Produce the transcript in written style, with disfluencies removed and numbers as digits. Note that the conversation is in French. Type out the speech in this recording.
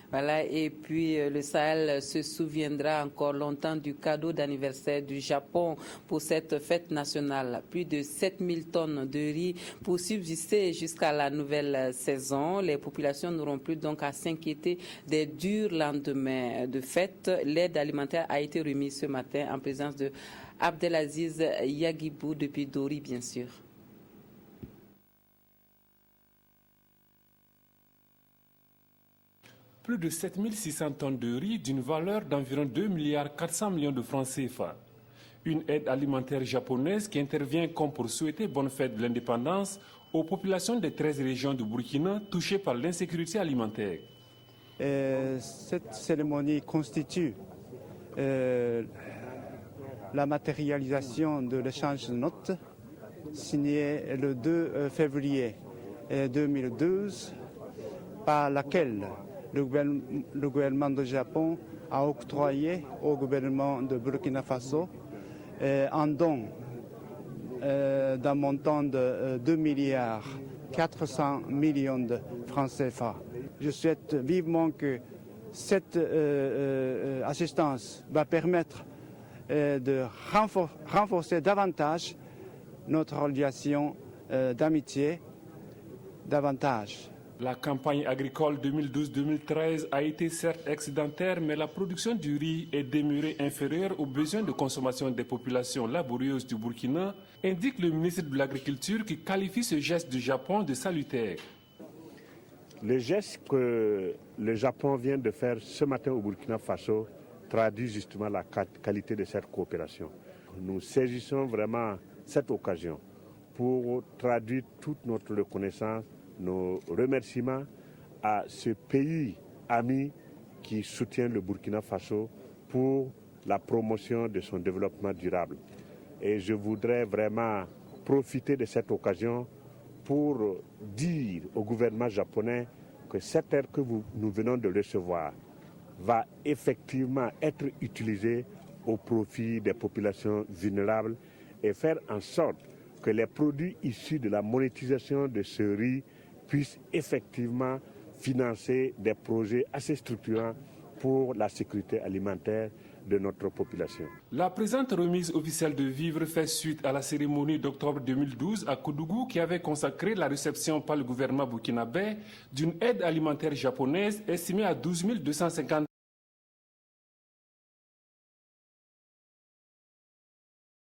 Voilà, et puis le Sahel se souviendra encore longtemps du cadeau d'anniversaire du Japon pour cette fête nationale. Plus de 7000 tonnes de riz pour subsister jusqu'à la nouvelle saison. Les populations n'auront plus donc à s'inquiéter des durs lendemains de fête. L'aide alimentaire a été remise ce matin en présence de Abdelaziz Yagibou depuis Dori, bien sûr. Plus de 7600 tonnes de riz d'une valeur d'environ 2,4 milliards de francs CFA. Une aide alimentaire japonaise qui intervient comme pour souhaiter bonne fête de l'indépendance aux populations des 13 régions du Burkina touchées par l'insécurité alimentaire. Cette cérémonie constitue la matérialisation de l'échange de notes signé le 2 février 2012 par laquelle le gouvernement du Japon a octroyé au gouvernement de Burkina Faso un don d'un montant de 2,4 milliards de francs CFA. Je souhaite vivement que cette assistance va permettre de renforcer davantage notre relation d'amitié, davantage. La campagne agricole 2012-2013 a été certes excédentaire, mais la production du riz est demeurée inférieure aux besoins de consommation des populations laborieuses du Burkina, indique le ministre de l'Agriculture qui qualifie ce geste du Japon de salutaire. Le geste que le Japon vient de faire ce matin au Burkina Faso traduit justement la qualité de cette coopération. Nous saisissons vraiment cette occasion pour traduire toute notre reconnaissance, nos remerciements à ce pays ami qui soutient le Burkina Faso pour la promotion de son développement durable. Et je voudrais vraiment profiter de cette occasion pour dire au gouvernement japonais que cette aide que nous venons de recevoir va effectivement être utilisée au profit des populations vulnérables et faire en sorte que les produits issus de la monétisation de ce riz puissent effectivement financer des projets assez structurants pour la sécurité alimentaire de notre population. La présente remise officielle de vivres fait suite à la cérémonie d'octobre 2012 à Koudougou qui avait consacré la réception par le gouvernement burkinabé d'une aide alimentaire japonaise estimée à 12 250